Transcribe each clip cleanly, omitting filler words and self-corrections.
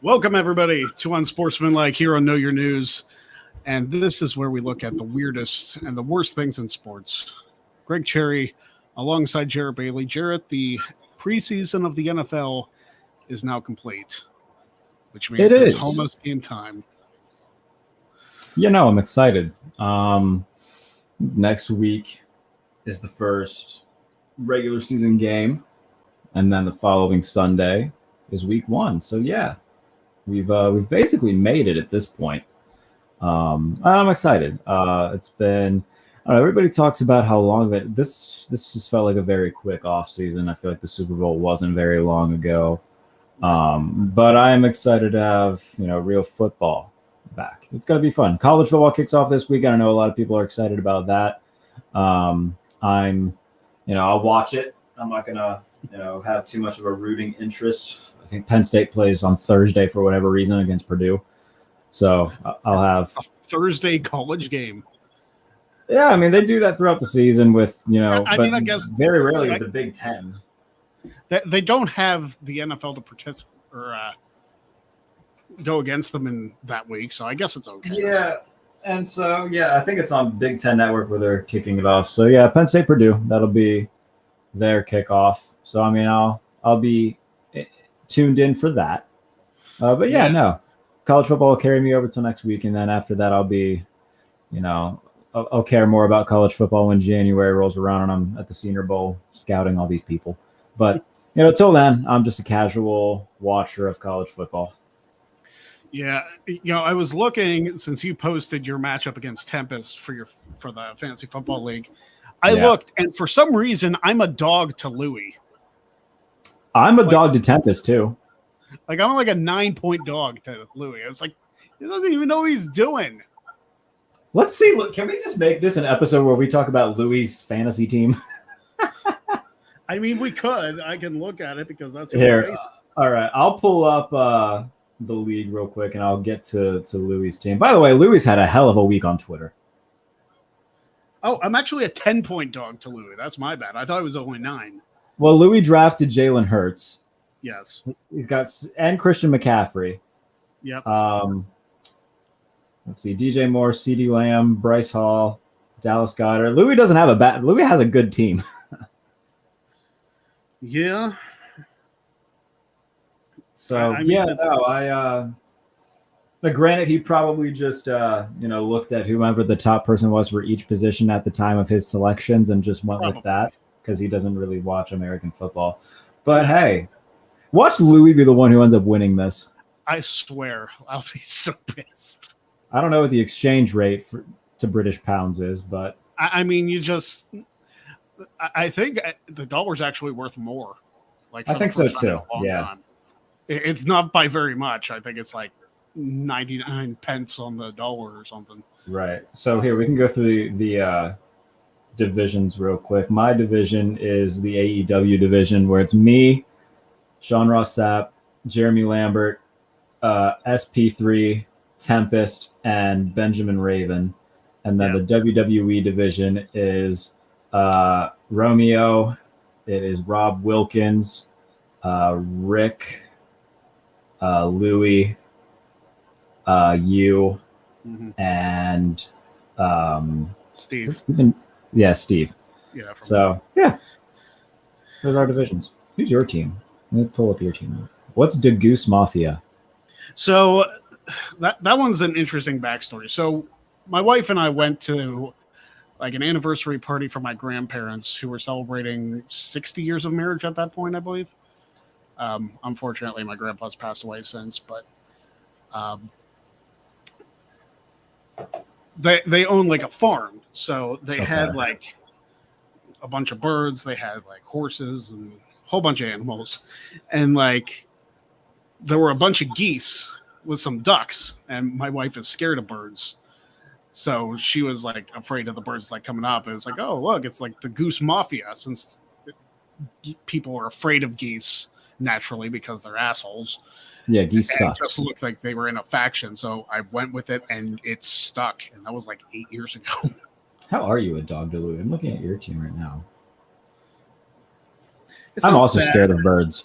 Welcome, everybody, to Unsportsmanlike here on Know Your News. And this is where we look at the weirdest and the worst things in sports. Greg Cherry, alongside Jarrett Bailey. Jarrett, the preseason of the NFL is now complete, which means it's almost game time. You know, I'm excited. Next week is the first regular season game, and then the following Sunday is week 1. So yeah, we've basically made it at this point. I'm excited. It's been, I don't know, everybody talks about how long that this just felt like a very quick off season. I feel like the Super Bowl wasn't very long ago. But I'm excited to have, real football back. It's going to be fun. College football kicks off this week. I know a lot of people are excited about that. I'll watch it. I'm not going to, have too much of a rooting interest. I think Penn State plays on Thursday for whatever reason against Purdue. So I'll have a Thursday college game. Yeah, I mean, they do that throughout the season with, I guess very rarely with the Big Ten. They don't have the NFL to participate or go against them in that week, so I guess it's okay. Yeah, and so, I think it's on Big Ten Network where they're kicking it off. So, yeah, Penn State, Purdue, that'll be their kickoff. So, I mean, I'll be tuned in for that. But, no, college football will carry me over till next week, and then after that I'll be, I'll care more about college football when January rolls around and I'm at the Senior Bowl scouting all these people. But, till then, I'm just a casual watcher of college football. Yeah, I was looking, since you posted your matchup against Tempest for the Fantasy Football League. I looked, and for some reason, I'm a dog to Louis. I'm a dog to Tempest, too. I'm like a 9-point dog to Louis. I was like, he doesn't even know what he's doing. Let's see. Look, can we just make this an episode where we talk about Louis' fantasy team? I mean, we could. I can look at it because that's here. All right, I'll pull up the league real quick, and I'll get to Louis' team. By the way, Louis had a hell of a week on Twitter. Oh, I'm actually a 10-point dog to Louis. That's my bad. I thought it was only 9. Well, Louis drafted Jalen Hurts. Yes. He's got and Christian McCaffrey. Yep. Let's see. DJ Moore, CeeDee Lamb, Bryce Hall, Dallas Goedert. Louis doesn't have a bad. Louis has a good team. Yeah. So but granted, he probably just looked at whomever the top person was for each position at the time of his selections and just went with that because he doesn't really watch American football. But hey, watch Louis be the one who ends up winning this. I swear, I'll be so pissed. I don't know what the exchange rate to British pounds is, but I mean, I think the dollar's actually worth more. I think so too. Yeah. Time. It's not by very much. I think it's like 99 pence on the dollar or something. Right. So here we can go through the divisions real quick. My division is the AEW division, where it's me, Sean Ross Sapp, Jeremy Lambert, SP3, Tempest, and Benjamin Raven. And then the WWE division is Romeo. It is Rob Wilkins, Rick, Louis, you, and Steve. Steve. Yeah. So those are our divisions. Who's your team? Let me pull up your team. What's the Goose Mafia? So that one's an interesting backstory. So my wife and I went to an anniversary party for my grandparents who were celebrating 60 years of marriage at that point, I believe. Unfortunately, my grandpa's passed away since, but they own a farm. So they had a bunch of birds. They had horses and a whole bunch of animals. And there were a bunch of geese with some ducks. And my wife is scared of birds. So she was afraid of the birds coming up. It was oh, look, it's the Goose Mafia, since people are afraid of geese naturally because they're assholes. Yeah, geese suck. It just looked like they were in a faction, so I went with it, and it stuck. And that was 8 years ago. How are you a dog to Louis? I'm looking at your team right now. It's I'm also bad. scared of birds.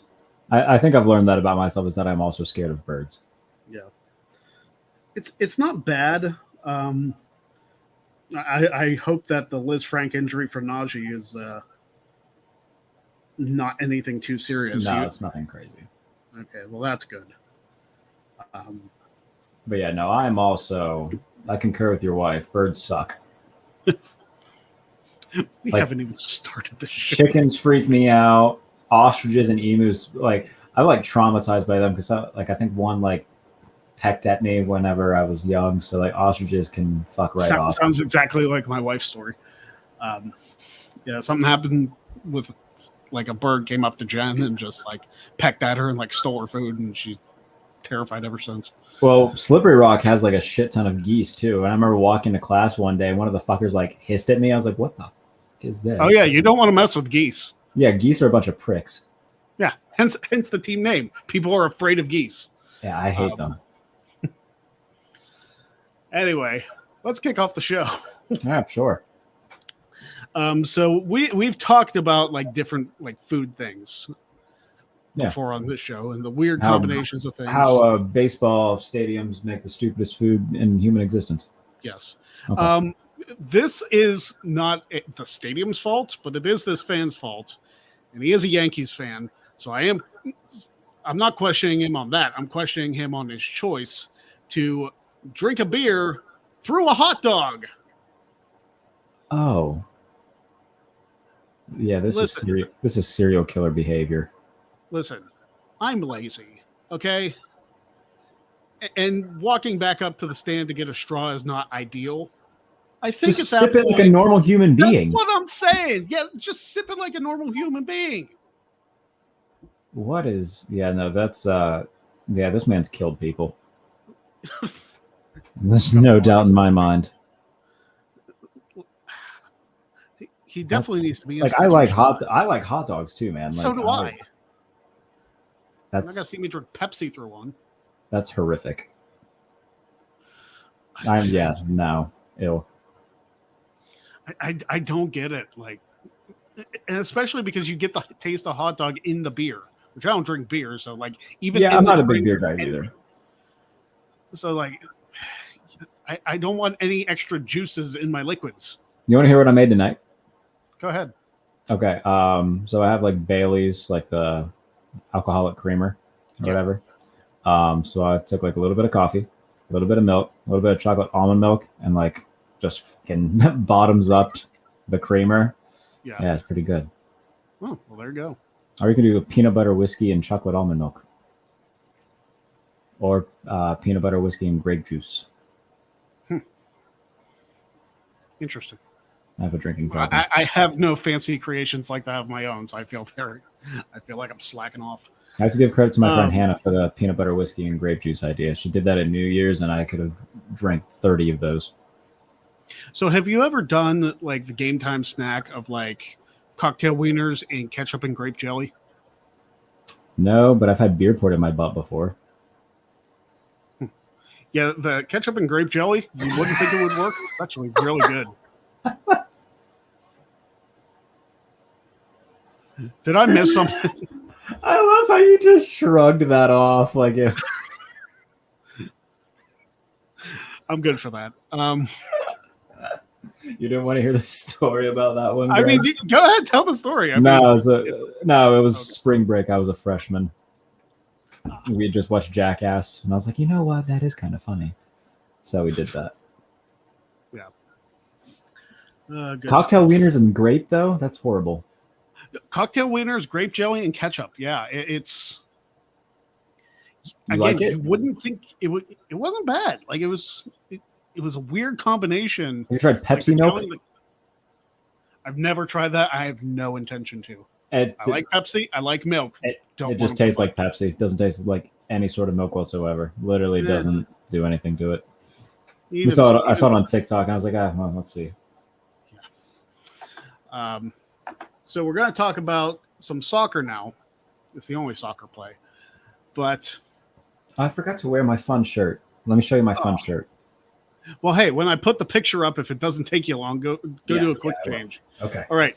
I think I've learned that about myself, is that I'm also scared of birds. Yeah. It's not bad. I hope that the Liz Frank injury for Najee is not anything too serious. No, it's nothing crazy. Okay, well that's good. But yeah, no, I concur with your wife. Birds suck. We haven't even started this shit. Chickens freak me out. Ostriches and emus, I'm traumatized by them because I think one pecked at me whenever I was young. So ostriches can fuck right off. Sounds exactly like my wife's story. Yeah, something happened with a bird came up to Jen and just pecked at her and stole her food, and she's terrified ever since. Well, Slippery Rock has a shit ton of geese too. And I remember walking to class one day and one of the fuckers hissed at me. I was like, what the fuck is this? Oh yeah, you don't want to mess with geese. Yeah, geese are a bunch of pricks. Yeah, hence the team name. People are afraid of geese. Yeah, I hate them. Anyway, let's kick off the show. Yeah, sure. So we've talked about different food things before on this show and the weird combinations of things. How baseball stadiums make the stupidest food in human existence. Yes. Okay. This is not the stadium's fault, but it is this fan's fault, and he is a Yankees fan. So I'm not questioning him on that. I'm questioning him on his choice to drink a beer through a hot dog. Oh. Yeah, this is serial killer behavior. Listen, I'm lazy, okay? And walking back up to the stand to get a straw is not ideal. I think just sip it like a normal human being. That's what I'm saying. Yeah, just sip it like a normal human being. What is... Yeah, no, that's... Yeah, this man's killed people. There's no doubt in my mind. He definitely needs to be... I like hot dogs too, man. So do I. That's... You're not going to see me drink Pepsi through one. That's horrific. No. Ew. I don't get it. And especially because you get the taste of hot dog in the beer, which I don't drink beer. So even... Yeah, I'm not a big beer guy either. So I don't want any extra juices in my liquids. You want to hear what I made tonight? Go ahead. Okay. So I have Bailey's, the alcoholic creamer or whatever. So I took a little bit of coffee, a little bit of milk, a little bit of chocolate almond milk, and just fucking bottoms up the creamer. Yeah, it's pretty good. Oh, well, there you go. Or you can do a peanut butter whiskey and chocolate almond milk. Or peanut butter whiskey and grape juice. Interesting. I have a drinking problem. I have no fancy creations like that of my own, so I feel like I'm slacking off. I have to give credit to my friend Hannah for the peanut butter whiskey and grape juice idea. She did that at New Year's, and I could have drank 30 of those. So have you ever done the game time snack of cocktail wieners and ketchup and grape jelly? No, but I've had beer poured in my butt before. Yeah, the ketchup and grape jelly, you wouldn't think it would work. It's actually really good. Did I miss something? I love how you just shrugged that off if... I'm good for that. You didn't want to hear the story about that one, Greg? I mean, go ahead, tell the story. It was spring break. I was a freshman. We had just watched Jackass, and I was like, you know what? That is kind of funny. So we did that. Yeah. Cocktail wieners and grape, though? That's horrible. Cocktail wieners, grape jelly, and ketchup. Yeah, it's... You wouldn't think it would. It wasn't bad. It was a weird combination. Have you tried Pepsi milk? I've never tried that. I have no intention to. I like Pepsi. I like milk. It just tastes like Pepsi. It doesn't taste like any sort of milk whatsoever. Literally doesn't do anything to it. I saw it on TikTok, and I was like, well, let's see. Yeah. So we're going to talk about some soccer now. It's the only soccer play. But I forgot to wear my fun shirt. Let me show you my fun shirt. Well, hey, when I put the picture up, if it doesn't take you long, go do a quick change. Okay. All right.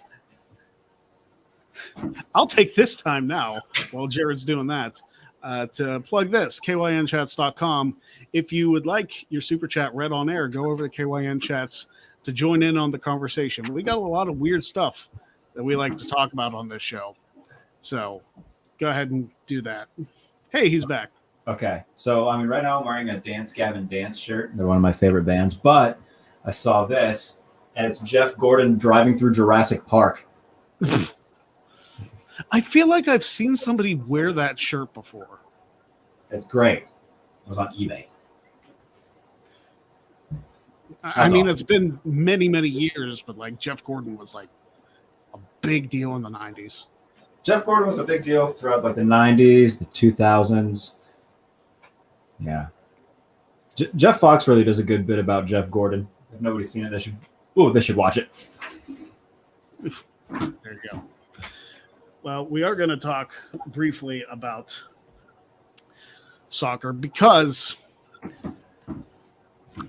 I'll take this time now while Jared's doing that. to plug this, kynchats.com. If you would like your super chat read on air, go over to KYN Chats to join in on the conversation. We got a lot of weird stuff that we like to talk about on this show. So go ahead and do that. Hey, he's back. Okay. So, I mean, right now I'm wearing a Dance Gavin Dance shirt. They're one of my favorite bands. But I saw this, and it's Jeff Gordon driving through Jurassic Park. I feel like I've seen somebody wear that shirt before. It's great. It was on eBay. I mean, it's been many, many years, but like Jeff Gordon was like a big deal in the 90s. Jeff Gordon was a big deal throughout like the 90s, the 2000s. Yeah. Jeff Fox really does a good bit about Jeff Gordon. If nobody's seen it, they should watch it. There you go. Well, we are going to talk briefly about soccer because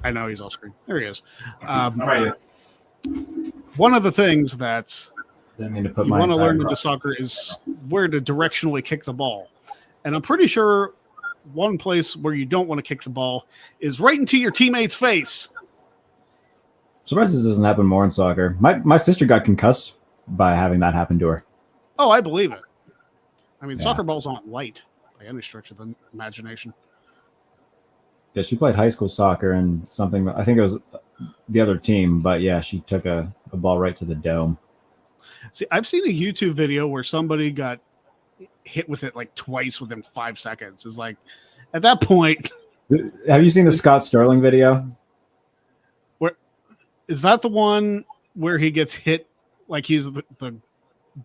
I know he's off screen. There he is. Right. One of the things that Didn't mean to put you my want to entire learn with the product. soccer is where to directionally kick the ball. And I'm pretty sure one place where you don't want to kick the ball is right into your teammate's face. Surprised this doesn't happen more in soccer. My sister got concussed by having that happen to her. Oh, I believe it. I mean, Yeah. soccer balls aren't light by any stretch of the imagination. Yeah, she played high school soccer and something. I think it was the other team, but yeah, she took a ball right to the dome. See, I've seen a YouTube video where somebody got hit with it like twice within 5 seconds. It's like, at that point, Have you seen the Scott Sterling video? where is that the one where he gets hit like he's the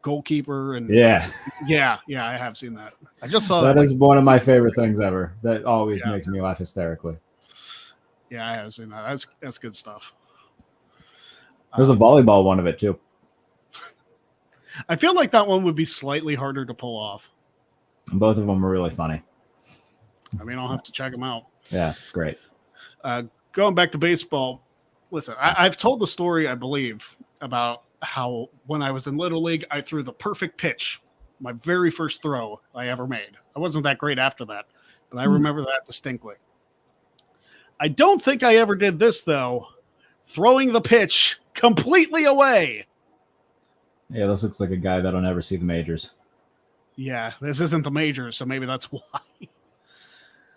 goalkeeper? And Yeah, yeah, I have seen that. I just saw that that. is one of my favorite things ever. That always Yeah. makes me laugh hysterically. Yeah, I have seen that. That's good stuff. There's a volleyball one of it too. I feel like that one would be slightly harder to pull off. And both of them were really funny. I mean, I'll have to check them out. Yeah, it's great. Going back to baseball, listen, I've told the story, I believe, about how when I was in Little League, I threw the perfect pitch, my very first throw I ever made. I wasn't that great after that, but I remember that distinctly. I don't think I ever did this, though, throwing the pitch completely away. Yeah, this looks like a guy that'll never see the majors. Yeah, this isn't the majors, so maybe that's why.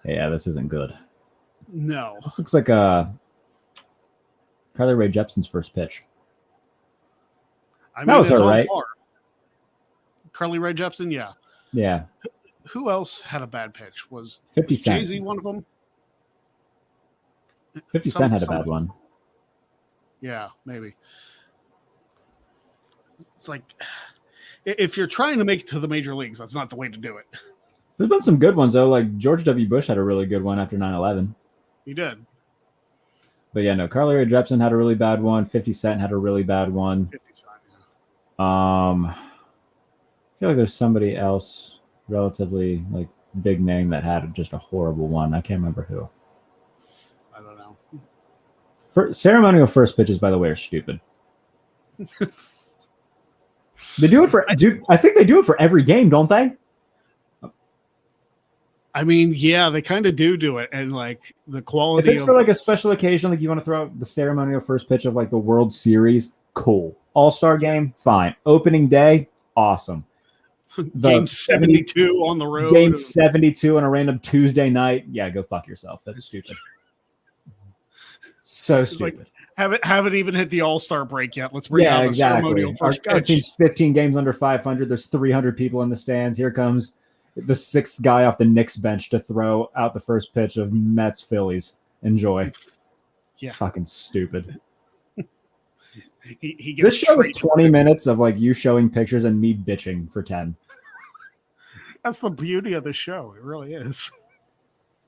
Yeah, this isn't good. No. This looks like Carly Rae Jepsen's first pitch. I mean, That was it's her, on right? par. Carly Rae Jepsen, yeah. Yeah, Who else had a bad pitch? Was 50 Cent. Jay-Z one of them? 50 Cent had a bad one. Yeah, maybe. It's like, if you're trying to make it to the major leagues, that's not the way to do it. There's been some good ones, though. Like George W. Bush had a really good one after 9/11. He did. But yeah, no, Carly Rae Jepsen had a really bad one. 50 Cent had a really bad one. 50 Cent, yeah. I feel like there's somebody else relatively like big name that had just a horrible one. I can't remember who. I don't know. Ceremonial first pitches, by the way, are stupid. They do it for. I think they do it for every game, don't they? I mean, yeah, they kind of do it, and like the quality. If it's for like a special occasion, like you want to throw out the ceremonial first pitch of like the World Series, cool. All-Star game, fine. Opening day, awesome. Game 72 on the road. Game 72 on a random Tuesday night. Yeah, go fuck yourself. That's stupid. So stupid. Like, haven't even hit the All-Star break yet. Let's bring out the ceremonial first Our pitch. team's 15 games under 500. There's 300 people in the stands. Here comes the sixth guy off the Knicks bench to throw out the first pitch of Mets Phillies. Enjoy. Yeah. Fucking stupid. He This gets show is traded. 20 minutes of like you showing pictures and me bitching for 10. That's the beauty of the show. It really is.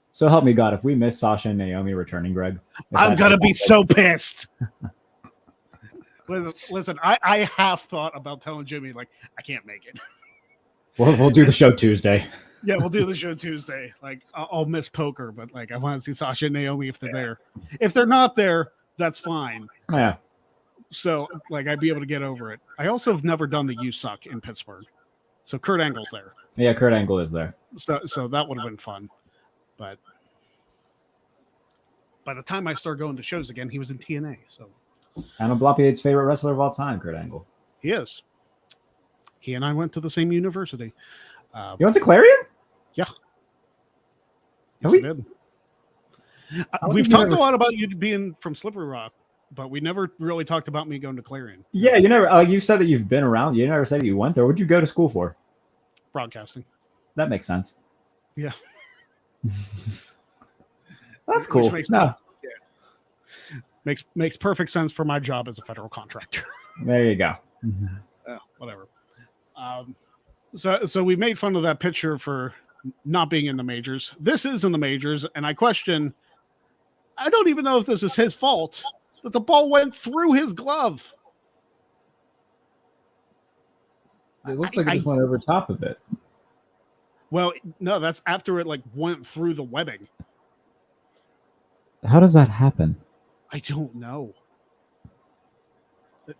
So help me God, if we miss Sasha and Naomi returning, Greg, I'm going to be so pissed. Listen, I have thought about telling Jimmy, like, I can't make it. We'll do the show Tuesday. Yeah, we'll do the show Tuesday. Like, I'll miss poker, but like, I want to see Sasha and Naomi if they're there. If they're not there, that's fine. Yeah. So, like, I'd be able to get over it. I also have never done the "You Suck" in Pittsburgh. So Kurt Angle's there. Yeah, Kurt Angle is there. So that would have been fun. But by the time I started going to shows again, he was in TNA. So Anna Bloppiade's favorite wrestler of all time, Kurt Angle. he is. He and I went to the same university. You went to Clarion? Yeah. Have Yes, we- I did. don't We've think talked we've a lot about you being from Slippery Rock, but we never really talked about me going to Clarion. Yeah, you never. You said that you've been around. You never said that you went there. What'd you go to school for? Broadcasting. That makes sense. Yeah. That's cool. Which makes No, sense. Yeah. Makes perfect sense for my job as a federal contractor. there you go. Whatever. So we made fun of that pitcher for not being in the majors. This is in the majors, and I question. I don't even know if this is his fault that the ball went through his glove. It looks like it just went over top of it. Well, no, that's after it like went through the webbing. How does that happen? I don't know. Is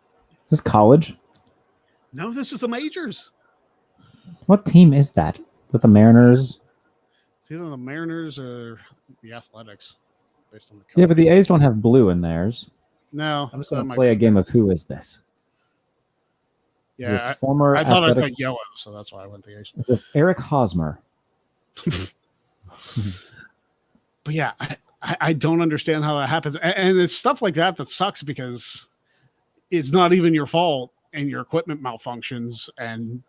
this college? No, this is the majors. What team is that? Is that the Mariners? It's either the Mariners or the Athletics, based on the Yeah, color. but the A's don't have blue in theirs. No, I'm just that going to might play a be- game of Who Is This? Is Yeah, this former I thought I Athletics? said yellow, so that's why I went the A's. Is this Eric Hosmer? But yeah, I don't understand how that happens, and it's stuff like that that sucks because it's not even your fault, and your equipment malfunctions, and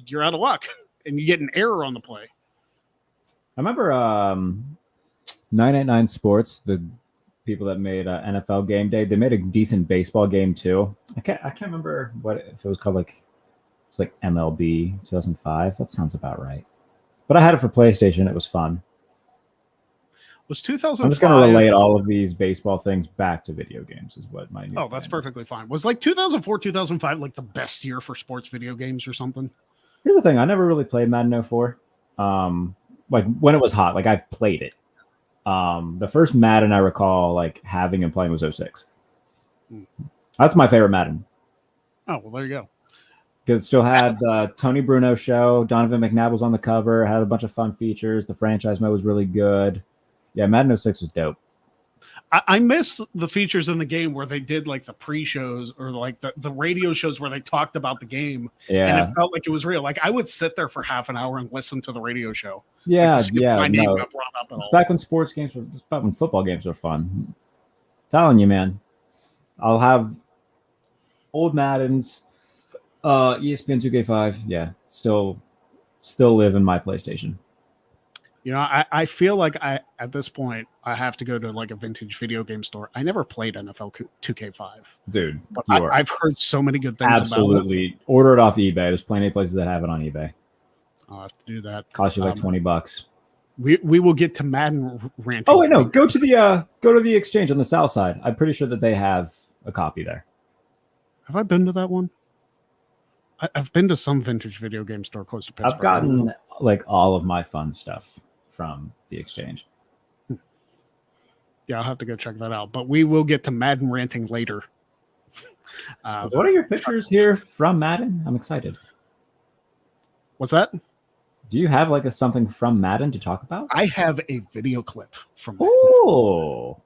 you're out of luck, and you get an error on the play. I remember 989 Sports, the people that made NFL Game Day. They made a decent baseball game too. I can't remember what if it was called. It's like MLB 2005. That sounds about right. But I had it for PlayStation. It was fun. Was 2005? I'm just going to relate all of these baseball things back to video games. Is what my new Oh, that's plan is. perfectly fine. Was like 2004, 2005 like the best year for sports video games or something? Here's the thing. I never really played Madden 04. Like when it was hot. Like I've played it. The first Madden I recall like having and playing was 06. That's my favorite Madden. Oh, well, there you go. Because it still had the Tony Bruno show. Donovan McNabb was on the cover. Had a bunch of fun features. The franchise mode was really good. Yeah, Madden 06 was dope. I miss the features in the game where they did like the pre-shows or like the radio shows where they talked about the game. Yeah. And it felt like it was real. Like I would sit there for half an hour and listen to the radio show. Yeah, Like, to see if my name no. got brought up at It's all. back when sports games were, it's back when football games were fun. Telling you, man. I'll have old Maddens, ESPN 2K5. Yeah, still live in my PlayStation. You know, I feel like at this point I have to go to like a vintage video game store. I never played NFL 2K5, Dude, but you are I've heard so many good things about it. absolutely order it off eBay. There's plenty of places that have it on eBay. I'll have to do that. Cost you like $20. We will get to Madden ranting. Oh wait, no, go to the exchange on the south side. I'm pretty sure that they have a copy there. Have I been to that one? I've been to some vintage video game store close to Pittsburgh. I've gotten like all of my fun stuff from the exchange. Yeah, I'll have to go check that out. But we will get to Madden ranting later. What are your pictures here from Madden? I'm excited. What's that? Do you have like something from Madden to talk about? I have a video clip from Madden. Oh,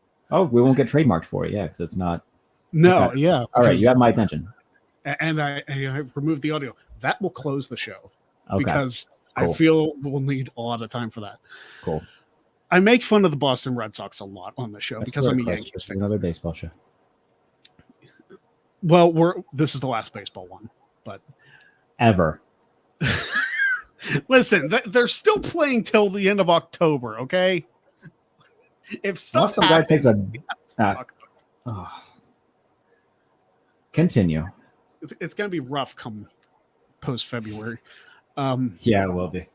we won't get trademarked for it, yeah, because it's not. No, Okay. yeah. All right, you have my attention. And I removed the audio. That will close the show Okay, because cool. I feel we'll need a lot of time for that. Cool. I make fun of the Boston Red Sox a lot on the show That's because I'm a correct, Chris. Yankees This is fan. another baseball show. Well, this is the last baseball one, but Ever. listen, they're still playing till the end of October. Okay, if stuff Unless some guy takes a. happens, we have to talk about it. Oh. Continue. It's going to be rough come post February. Yeah, it will be.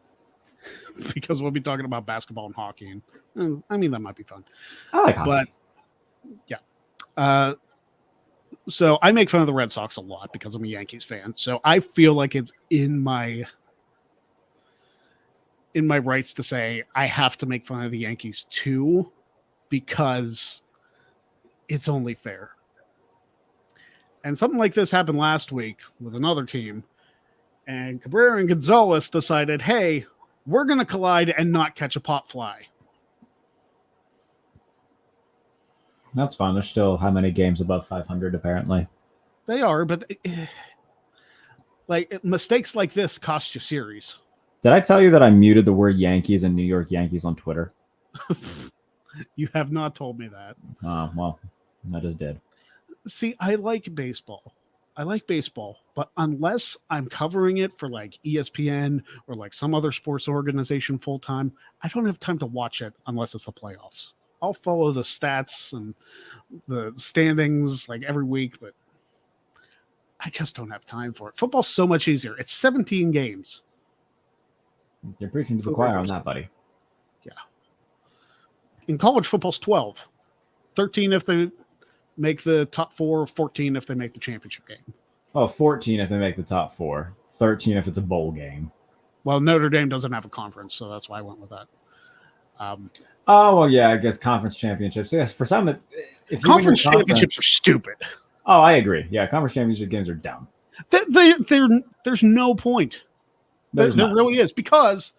Because we'll be talking about basketball and hockey. And I mean, that might be fun. I like hockey. But yeah. So I make fun of the Red Sox a lot because I'm a Yankees fan. So I feel like it's in my rights to say I have to make fun of the Yankees too, because it's only fair. And something like this happened last week with another team. And Cabrera and Gonzalez decided, hey, we're going to collide and not catch a pop fly. That's fine. There's still how many games above 500, apparently. They are, but like mistakes like this cost you series. Did I tell you that I muted the word Yankees and New York Yankees on Twitter? You have not told me that. Oh, well, I just did. See, I like baseball. But unless I'm covering it for like ESPN or like some other sports organization full time, I don't have time to watch it unless it's the playoffs. I'll follow the stats and the standings like every week, but I just don't have time for it. Football's so much easier. It's 17 games. You're preaching to the choir on that, buddy. Yeah. In college, football's 12. 13 if they make the top 4, 14 if they make the championship game. Oh, 14 if they make the top 4. 13 if it's a bowl game. Well, Notre Dame doesn't have a conference, so that's why I went with that. Oh, well, yeah, I guess conference championships. Yes, for some, if conference championships are stupid. Oh, I agree. Yeah, conference championship games are dumb. There's no point. There really is, because,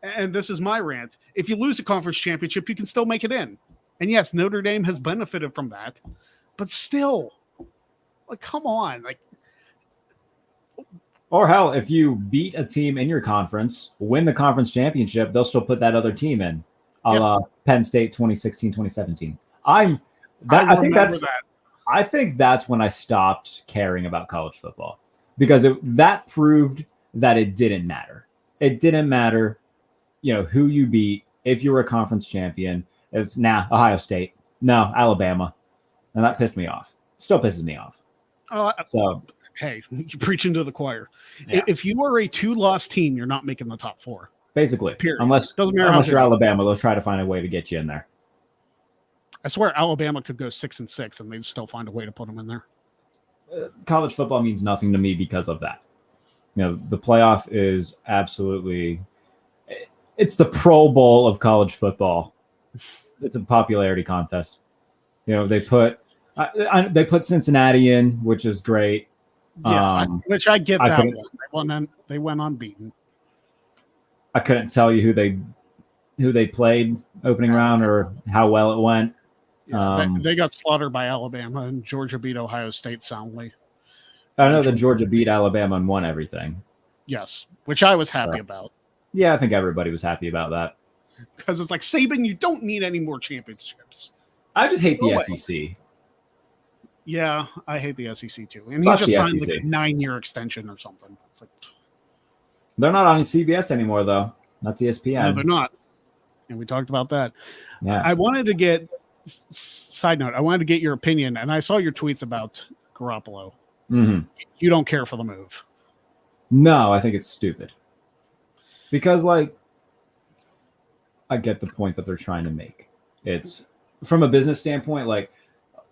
and this is my rant, if you lose a conference championship, you can still make it in. And yes, Notre Dame has benefited from that, but still, like, come on. Like, or hell, if you beat a team in your conference, win the conference championship, they'll still put that other team in, a la Penn State 2016, 2017. I think that's when I stopped caring about college football, because that proved that it didn't matter. It didn't matter, who you beat. If you were a conference champion, it's Ohio State, no, Alabama. And that pissed me off. Still pisses me off. So, hey, you're preaching to the choir. Yeah. If you are a 2-loss team, you're not making the top 4. Basically. Period. Unless you're Alabama, they'll try to find a way to get you in there. I swear Alabama could go 6-6 and they'd still find a way to put them in there. College football means nothing to me because of that. The playoff is absolutely, it's the Pro Bowl of college football. It's a popularity contest. They put Cincinnati in, which is great. Yeah, which I get that one. They went unbeaten. I couldn't tell you who they played opening round or how well it went. Yeah, they got slaughtered by Alabama, and Georgia beat Ohio State soundly. I know that Georgia beat Alabama and won everything. Yes, which I was happy about. Yeah, I think everybody was happy about that. Because it's like, Saban, you don't need any more championships. I just hate the SEC. Yeah, I hate the SEC too. And he just signed like a 9-year extension or something. It's like, they're not on CBS anymore, though. That's ESPN. No, they're not. And we talked about that. Yeah. I wanted to get, side note, I wanted to get your opinion, and I saw your tweets about Garoppolo. Mm-hmm. You don't care for the move. No, I think it's stupid. Because, I get the point that they're trying to make. It's, from a business standpoint,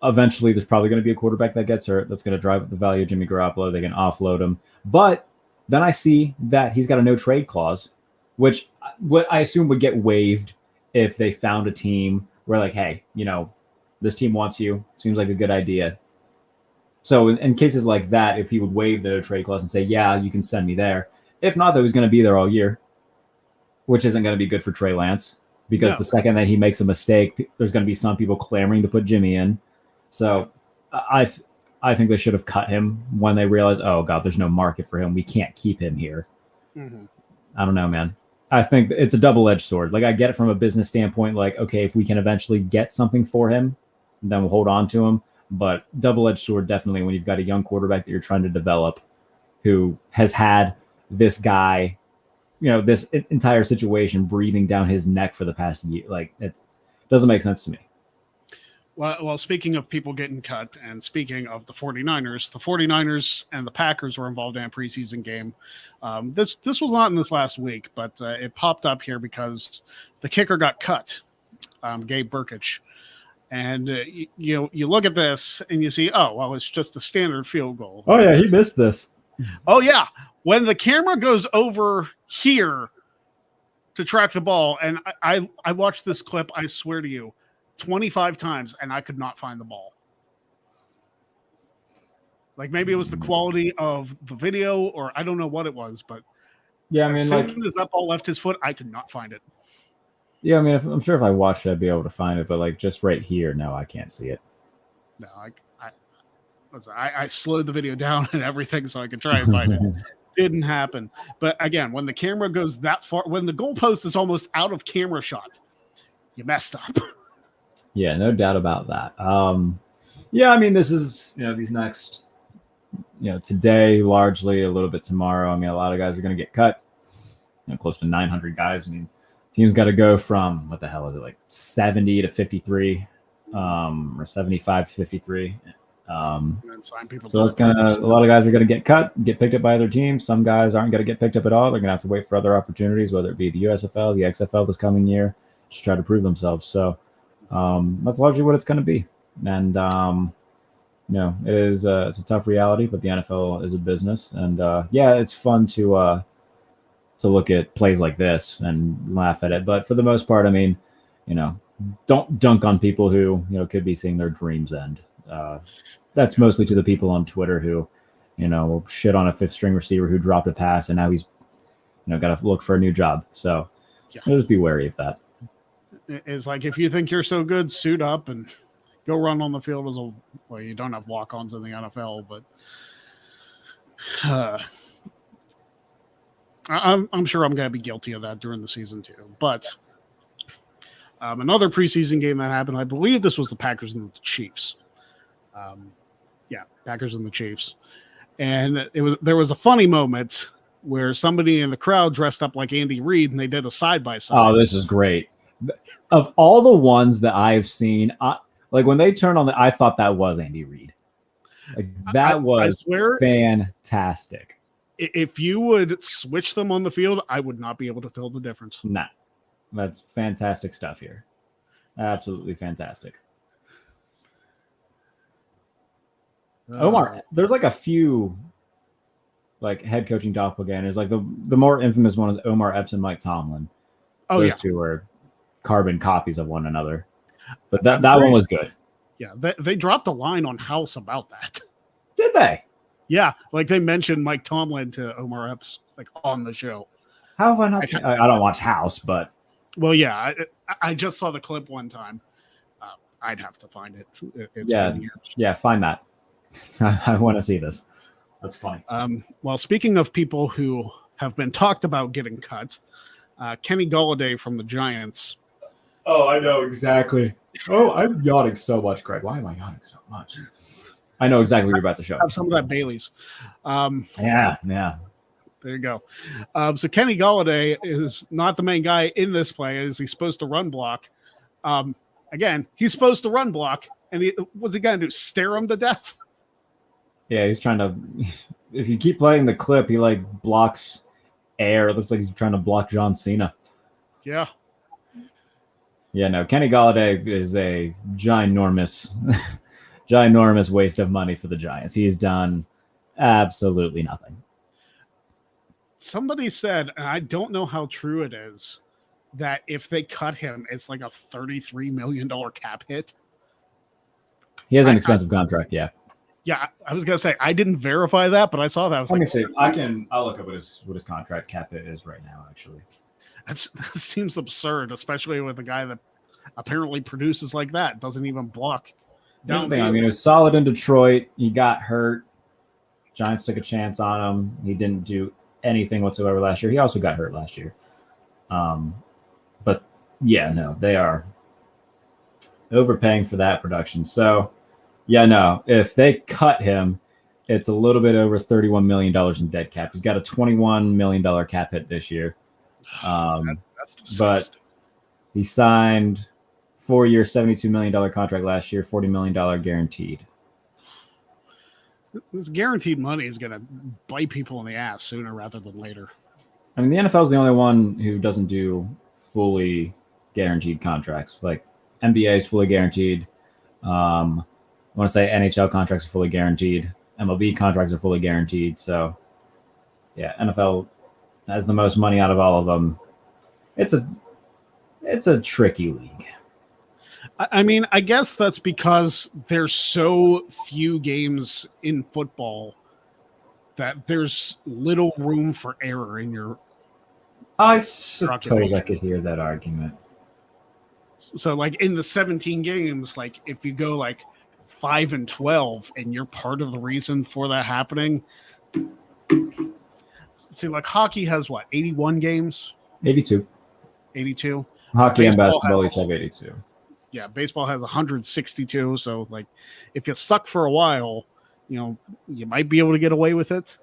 eventually there's probably going to be a quarterback that gets hurt that's going to drive up the value of Jimmy Garoppolo. They can offload him. But then I see that he's got a no-trade clause, which what I assume would get waived if they found a team where, hey, this team wants you. Seems like a good idea. So in cases like that, if he would waive the no-trade clause and say, yeah, you can send me there. If not, though, he's going to be there all year, which isn't going to be good for Trey Lance, because the second that he makes a mistake, there's going to be some people clamoring to put Jimmy in. So I think they should have cut him when they realized, oh, God, there's no market for him. We can't keep him here. Mm-hmm. I don't know, man. I think it's a double-edged sword. I get it from a business standpoint. Okay, if we can eventually get something for him, then we'll hold on to him. But double-edged sword, definitely, when you've got a young quarterback that you're trying to develop who has had this guy, this entire situation breathing down his neck for the past year. It doesn't make sense to me. Well, speaking of people getting cut, and speaking of the 49ers and the Packers were involved in a preseason game. This was not in this last week, but it popped up here because the kicker got cut, Gabe Brkic. And you look at this and you see, oh, well, it's just a standard field goal. Oh, yeah, he missed this. Oh, yeah. When the camera goes over here to track the ball, and I watched this clip, I swear to you, 25 times, and I could not find the ball. Like maybe it was the quality of the video, or I don't know what it was, but yeah, I mean, as soon as that ball left his foot, I could not find it. Yeah, I mean, I'm sure if I watched it, I'd be able to find it, but like just right here, no, I can't see it. No, I slowed the video down and everything so I could try and find it. Didn't happen. But again, when the camera goes that far, when the goalpost is almost out of camera shot, you messed up. Yeah, no doubt about that. Yeah, I mean, this is, these next, today, largely a little bit tomorrow. I mean, a lot of guys are going to get cut, close to 900 guys. I mean, teams got to go from, what the hell is it, like 70 to 53, or 75 to 53. So that's a lot of guys are going to get cut, get picked up by other teams. Some guys aren't going to get picked up at all. They're going to have to wait for other opportunities, whether it be the USFL, the XFL this coming year, just try to prove themselves. So that's largely what it's going to be. And, it is, it's a tough reality, but the NFL is a business. And yeah, it's fun to look at plays like this and laugh at it. But for the most part, I mean, don't dunk on people who, could be seeing their dreams end. That's mostly to the people on Twitter who, will shit on a fifth string receiver who dropped a pass and now he's, got to look for a new job. So just be wary of that. It's like, if you think you're so good, suit up and go run on the field as well, you don't have walk-ons in the NFL, but I'm sure I'm going to be guilty of that during the season too. But another preseason game that happened, I believe this was the Packers and the Chiefs. Packers and the Chiefs. And there was a funny moment where somebody in the crowd dressed up like Andy Reid and they did a side-by-side. Oh, this is great. Of all the ones that I've seen, like when they turned on I thought that was Andy Reid. Like that was fantastic. If you would switch them on the field, I would not be able to tell the difference. Nah, that's fantastic stuff here. Absolutely fantastic. Omar, there's like a few like head coaching doppelgangers. Like the more infamous one is Omar Epps and Mike Tomlin. Those two are carbon copies of one another. But that one was good. Yeah, they dropped a line on House about that. Did they? Yeah, like they mentioned Mike Tomlin to Omar Epps like on the show. How have I not seen? I don't watch House, but I just saw the clip one time. I'd have to find it. It's find that. I want to see this. That's funny. Well, speaking of people who have been talked about getting cut, Kenny Golla-Hey from the Giants. Oh, I know exactly. Oh, I'm yawning so much, Greg. Why am I yawning so much? I know exactly what you're about to show. Have some of that Bailey's. Yeah. There you go. So Kenny Golla-Hey is not the main guy in this play. Is he supposed to run block? Again, he's supposed to run block, and what's he gonna do? Stare him to death? Yeah, he's trying to. If you keep playing the clip, he like blocks air. It looks like he's trying to block John Cena. Yeah. Yeah, no. Kenny Golla-Hey is a ginormous waste of money for the Giants. He's done absolutely nothing. Somebody said, and I don't know how true it is, that if they cut him, it's like a $33 million cap hit. He has an expensive contract, yeah. Yeah, I was gonna say I didn't verify that, but I saw that. Let me see. I'll look up what his contract cap hit is right now. Actually, that seems absurd, especially with a guy that apparently produces like that, doesn't even block. Here's the thing. I mean, it was solid in Detroit. He got hurt. Giants took a chance on him. He didn't do anything whatsoever last year. He also got hurt last year. But yeah, no, they are overpaying for that production. So. Yeah, no. If they cut him, it's a little bit over $31 million in dead cap. He's got a $21 million cap hit this year. That's but he signed 4-year, $72 million contract last year, $40 million guaranteed. This guaranteed money is going to bite people in the ass sooner rather than later. I mean, the NFL is the only one who doesn't do fully guaranteed contracts. Like NBA is fully guaranteed. I want to say NHL contracts are fully guaranteed. MLB contracts are fully guaranteed. So, yeah, NFL has the most money out of all of them. It's a tricky league. I mean, I guess that's because there's so few games in football that there's little room for error in your. I suppose I could hear that argument. So, like in the 17 games, like if you go like 5-12, and you're part of the reason for that happening. See, like hockey has what, 81 games? 82. 82. Hockey and basketball each have 82. Yeah, baseball has 162. So, like, if you suck for a while, you might be able to get away with it.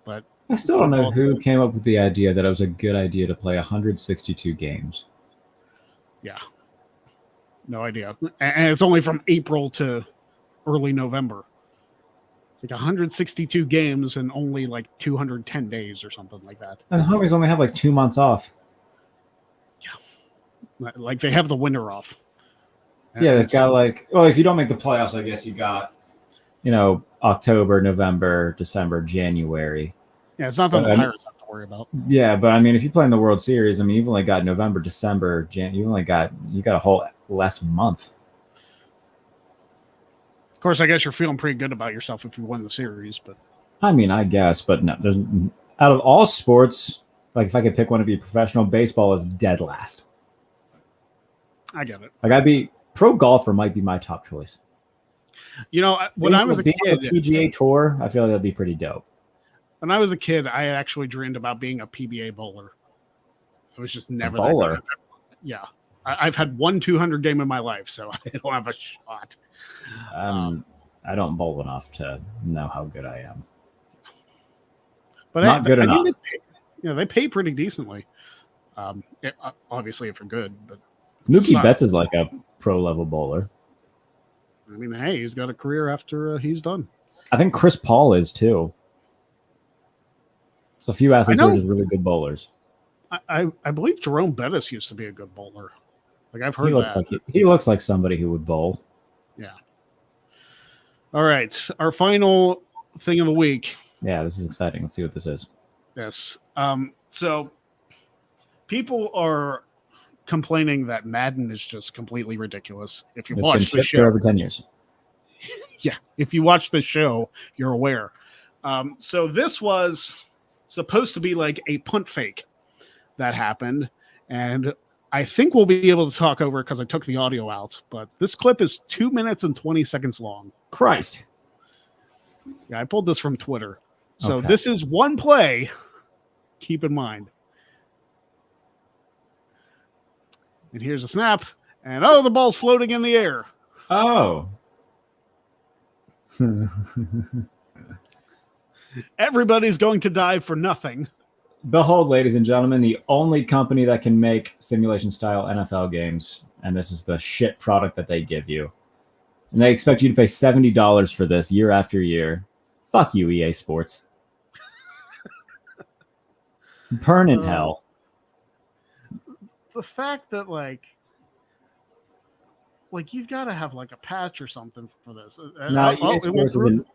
But I still don't know who came up with the idea that it was a good idea to play 162 games. Yeah. No idea. And it's only from April to early November. It's like 162 games and only like 210 days or something like that. And the homies only have like 2 months off. Yeah. Like they have the winter off. Yeah, they've got like, well, if you don't make the playoffs, I guess you got, October, November, December, January. Yeah, it's not that the Pirates have to worry about. Yeah, but I mean, if you play in the World Series, I mean, you've only got November, December, you got a whole less month. Of course, I guess you're feeling pretty good about yourself if you win the series, but I mean, I guess, but no, there's out of all sports, like if I could pick one to be professional, baseball is dead last. I get it. Like pro golfer might be my top choice. When I was a kid, on the PGA Tour, I feel like that'd be pretty dope. When I was a kid, I actually dreamed about being a PBA bowler. I was just never a bowler. That good. Yeah, I've had one 200 game in my life, so I don't have a shot. I don't bowl enough to know how good I am. But not good enough. They pay pretty decently. Obviously, if you're good. But Mookie Betts is like a pro level bowler. I mean, hey, he's got a career after he's done. I think Chris Paul is too. So a few athletes are just really good bowlers. I believe Jerome Bettis used to be a good bowler. Like I've heard he looks like somebody who would bowl. Yeah. All right, our final thing of the week. Yeah, this is exciting. Let's see what this is. Yes. So people are complaining that Madden is just completely ridiculous. If you watch the show for over 10 years. Yeah, if you watch the show, you're aware. So this was supposed to be like a punt fake that happened, and I think we'll be able to talk over it because I took the audio out, but this clip is 2 minutes and 20 seconds long. Christ. Yeah, I pulled this from Twitter. So This is one play. Keep in mind. And here's a snap, and the ball's floating in the air. Oh. Everybody's going to die for nothing. Behold, ladies and gentlemen, the only company that can make simulation-style NFL games, and this is the shit product that they give you. And they expect you to pay $70 for this year after year. Fuck you, EA Sports. Burn in hell. The fact that, like you've got to have, like, a patch or something for this. No, EA Sports isn't...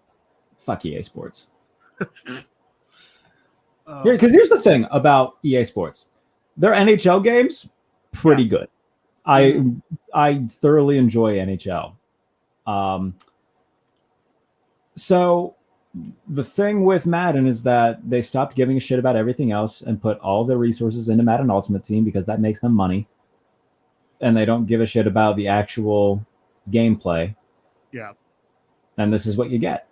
Fuck EA Sports. Because here's the thing about EA Sports. Their NHL games, pretty good. I thoroughly enjoy NHL. So the thing with Madden is that they stopped giving a shit about everything else and put all their resources into Madden Ultimate Team because that makes them money. And they don't give a shit about the actual gameplay. Yeah. And this is what you get.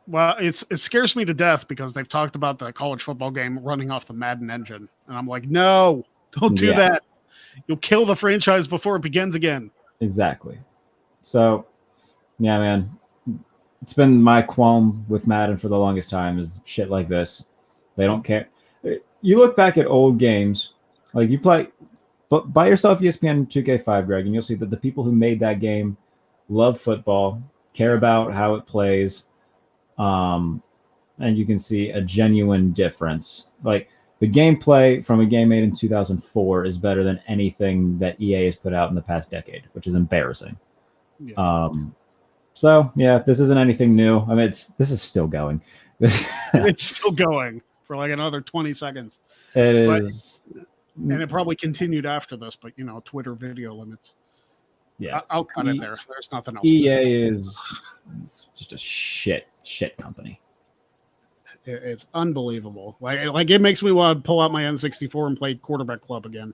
Well, it scares me to death because they've talked about the college football game running off the Madden engine. And I'm like, no, don't do that. You'll kill the franchise before it begins again. Exactly. So, yeah, man. It's been my qualm with Madden for the longest time is shit like this. They don't care. You look back at old games, like you play, but buy yourself ESPN 2K5, Greg, and you'll see that the people who made that game love football, care about how it plays, and you can see a genuine difference. Like the gameplay from a game made in 2004 is better than anything that EA has put out in the past decade, which is embarrassing. Yeah. So yeah, this isn't anything new. I mean, this is still going. It's still going for like another 20 seconds. It is. And it probably continued after this, but Twitter video limits. Yeah, I'll cut it there. There's nothing else. To EA say. is it's just a shit company. It's unbelievable. Like it makes me want to pull out my N64 and play Quarterback Club again.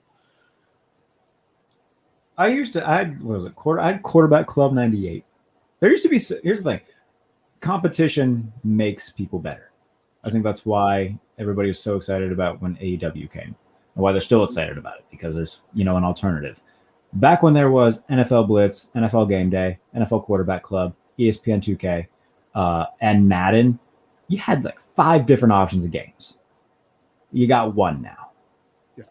I had Quarterback Club 98. There used to be, here's the thing. Competition makes people better. I think that's why everybody was so excited about when AEW came, and why they're still excited about it, because there's, an alternative. Back when there was NFL Blitz, NFL Game Day, NFL Quarterback Club, ESPN 2K, and Madden, you had like 5 different options of games. You got one now. Yeah.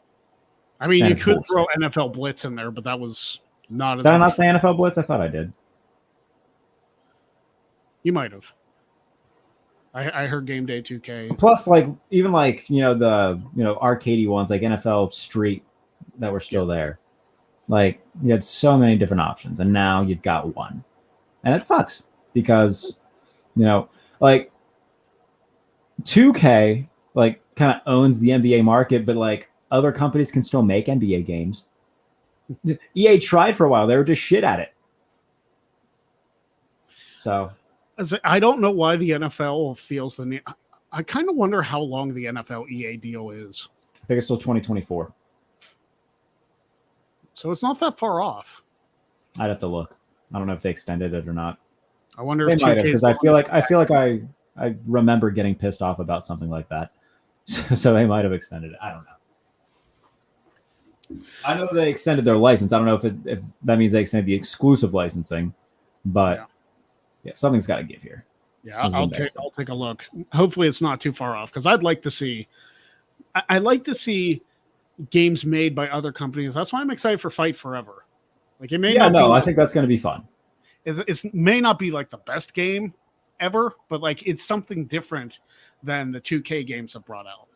I mean, you could throw NFL Blitz in there, but that was not as. Did I not say NFL Blitz? I thought I did. You might have. I heard Game Day 2K. Plus, the arcadey ones like NFL Street that were still there. Like, you had so many different options, and now you've got one, and it sucks because 2K kind of owns the NBA market, but other companies can still make NBA games. EA tried for a while; they were just shit at it. So. I don't know why the NFL feels the need. I kind of wonder how long the NFL EA deal is. I think it's still 2024. So it's not that far off. I'd have to look. I don't know if they extended it or not. I wonder they if might have, because I feel like I remember getting pissed off about something like that. So they might have extended it. I don't know. I know they extended their license. I don't know if that means they extended the exclusive licensing, but. Yeah, something's got to give here. Yeah, I'll take a look. Hopefully, it's not too far off, because I'd like to see. I like to see games made by other companies. That's why I'm excited for Fight Forever. It may. Yeah, no, I think that's going to be fun. It may not be the best game ever, but it's something different than the 2K games have brought out.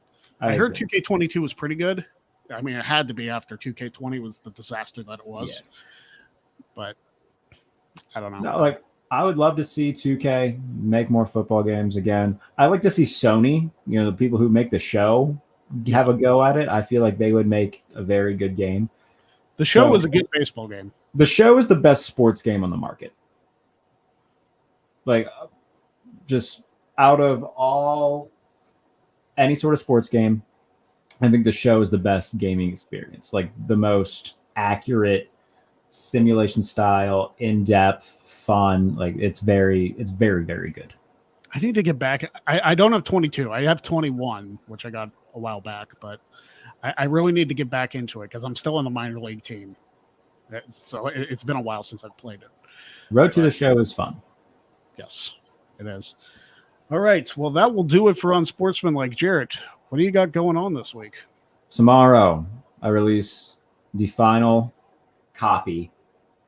I heard 2K22 was pretty good. I mean, it had to be after 2K20 was the disaster that it was. Yeah. But I don't know. No, I would love to see 2K make more football games again. I'd like to see Sony, the people who make the show, have a go at it. I feel like they would make a very good game. The show was a good baseball game. The show is the best sports game on the market. Just out of any sort of sports game, I think the show is the best gaming experience. The most accurate, simulation style, in-depth, fun. It's very, very good. I need to get back. I don't have 22. I have 21, which I got a while back, but I really need to get back into it because I'm still in the minor league team. So it's been a while since I've played it. Road to the show is fun. Yes, it is. All right. Well, that will do it for Unsportsmanlike. Jarrett, what do you got going on this week? Tomorrow, I release the final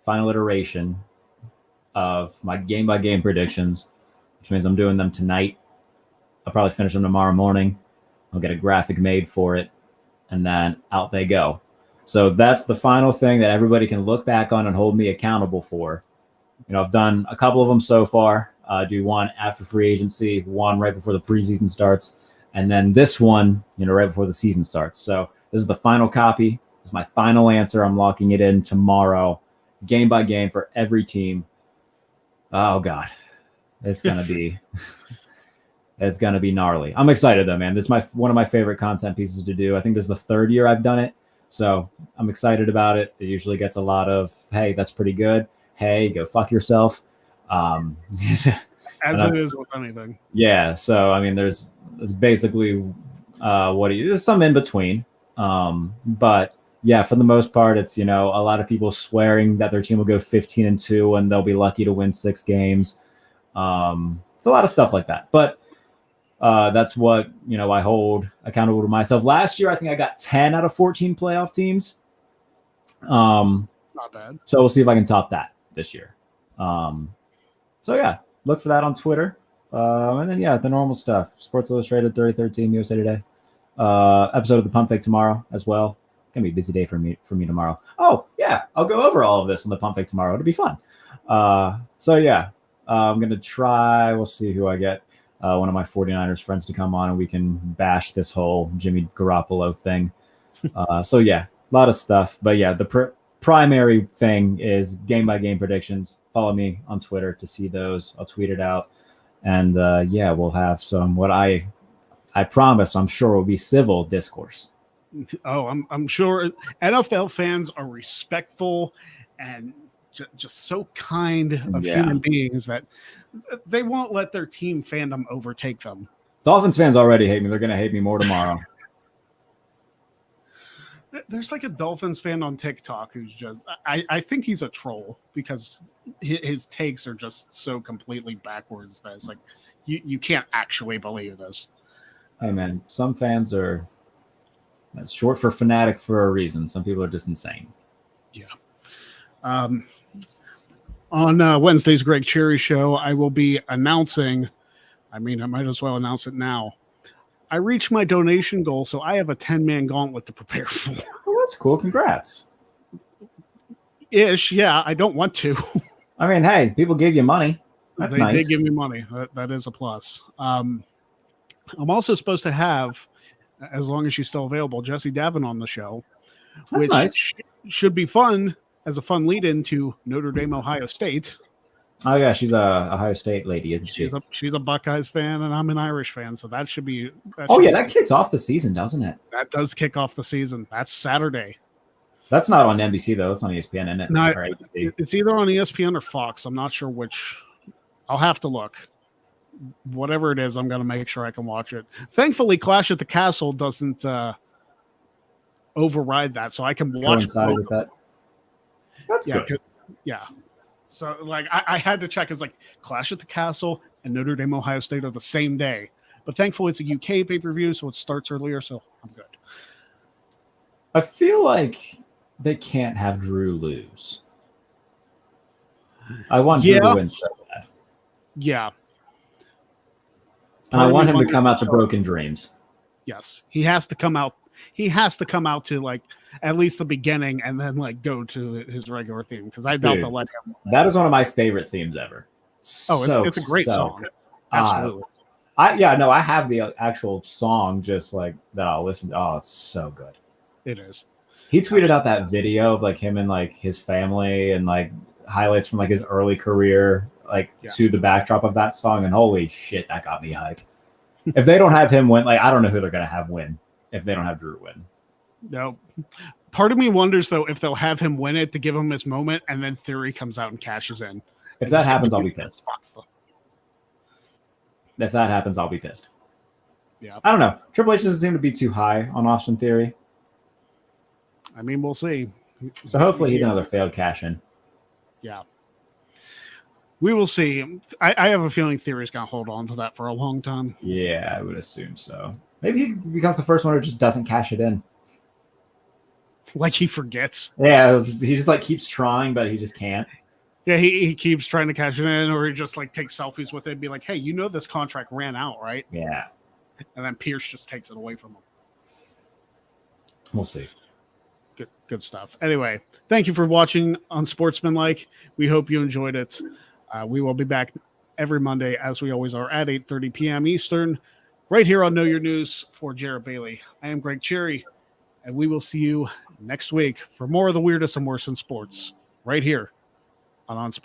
iteration of my game-by-game predictions, which means I'm doing them tonight. I'll probably finish them tomorrow morning. I'll get a graphic made for it, and then out they go. So that's the final thing that everybody can look back on and hold me accountable for. I've done a couple of them so far. Do one after free agency, one right before the preseason starts, and then this one, right before the season starts. So this is the final copy. This is my final answer. I'm locking it in tomorrow, game by game for every team. Oh God, it's gonna be, it's gonna be gnarly. I'm excited though, man. This is one of my favorite content pieces to do. I think this is the 3rd year I've done it, so I'm excited about it. It usually gets a lot of, "Hey, that's pretty good. Hey, go fuck yourself." As it is with anything. Yeah. So I mean, there's basically there's some in between, but. Yeah, for the most part, it's, a lot of people swearing that their team will go 15-2 and they'll be lucky to win 6 games. It's a lot of stuff like that. But that's what, I hold accountable to myself. Last year, I think I got 10 out of 14 playoff teams. Not bad. So we'll see if I can top that this year. So yeah, look for that on Twitter. And then, the normal stuff. Sports Illustrated, 33rd Team, USA Today. Episode of the Pump Fake tomorrow as well. Gonna be a busy day for me tomorrow. Oh yeah, I'll go over all of this on the Pump Fake tomorrow. It'll be fun. So yeah, I'm gonna try. We'll see who I get. One of my 49ers friends to come on, and we can bash this whole Jimmy Garoppolo thing. So yeah, a lot of stuff. But yeah, primary thing is game-by-game predictions. Follow me on Twitter to see those. I'll tweet it out. And yeah, we'll have some what I promise I'm sure will be civil discourse. Oh, I'm sure NFL fans are respectful and just so kind of human beings that they won't let their team fandom overtake them. Dolphins fans already hate me. They're going to hate me more tomorrow. There's like a Dolphins fan on TikTok who's just, I think he's a troll because his takes are just so completely backwards that it's like, you can't actually believe this. Hey, man, some fans are short for fanatic for a reason. Some people are just insane. Yeah. On Wednesday's Greg Cherry show, I will be announcing, I might as well announce it now. I reached my donation goal, so I have a 10-man gauntlet to prepare for. Oh, that's cool. Congrats. Ish, yeah. I don't want to. I mean, hey, people gave you money. That's nice. They did give me money. That is a plus. I'm also supposed to have, as long as she's still available, Jessie Davin on the show, that's nice. Should be fun as a fun lead-in to Notre Dame, Ohio State. Oh yeah, she's a Ohio State lady, isn't she? She's a Buckeyes fan, and I'm an Irish fan, so that should be. That kicks off the season, doesn't it? That does kick off the season. That's Saturday. That's not on NBC though. It's on ESPN, isn't it? No, it's either on ESPN or Fox. I'm not sure which. I'll have to look. Whatever it is, I'm going to make sure I can watch it. Thankfully, Clash at the Castle doesn't override that, so I can watch it. With that. That's good. Yeah. So, like, I had to check. It's like Clash at the Castle and Notre Dame, Ohio State are the same day. But thankfully, it's a UK pay-per-view, so it starts earlier, so I'm good. I feel like they can't have Drew lose. I want Drew to win so bad. Yeah. And I want him to come out to Broken Dreams. Yes. He has to come out. He has to come out to, like, at least the beginning and then, like, go to his regular theme because I doubt they'll let him. That is one of my favorite themes ever. It's a great song. Absolutely. I have the actual song just like that I'll listen to. Oh, it's so good. It is. He tweeted out that video of like him and like his family and like highlights from like his early career, to the backdrop of that song. And holy shit, that got me hype. If they don't have him win, like, I don't know who they're going to have win if they don't have Drew win. No. Part of me wonders, though, if they'll have him win it to give him his moment and then Theory comes out and cashes in. If that happens, I'll be pissed. If that happens, I'll be pissed. Yeah. I don't know. Triple H doesn't seem to be too high on Austin Theory. I mean, we'll see. So hopefully he's another failed cash-in. Yeah. We will see. I have a feeling Theory's going to hold on to that for a long time. Yeah, I would assume so. Maybe he becomes the first one who just doesn't cash it in. Like he forgets. Yeah, he just like keeps trying, but he just can't. Yeah, he keeps trying to cash it in, or he just like takes selfies with it and be like, hey, this contract ran out, right? Yeah. And then Pierce just takes it away from him. We'll see. Good stuff. Anyway, thank you for watching Unsportsmanlike. We hope you enjoyed it. We will be back every Monday, as we always are, at 8:30 p.m. Eastern, right here on Know Your News for Jarrett Bailey. I am Greg Cherry, and we will see you next week for more of the weirdest and worst in sports, right here on Unsports.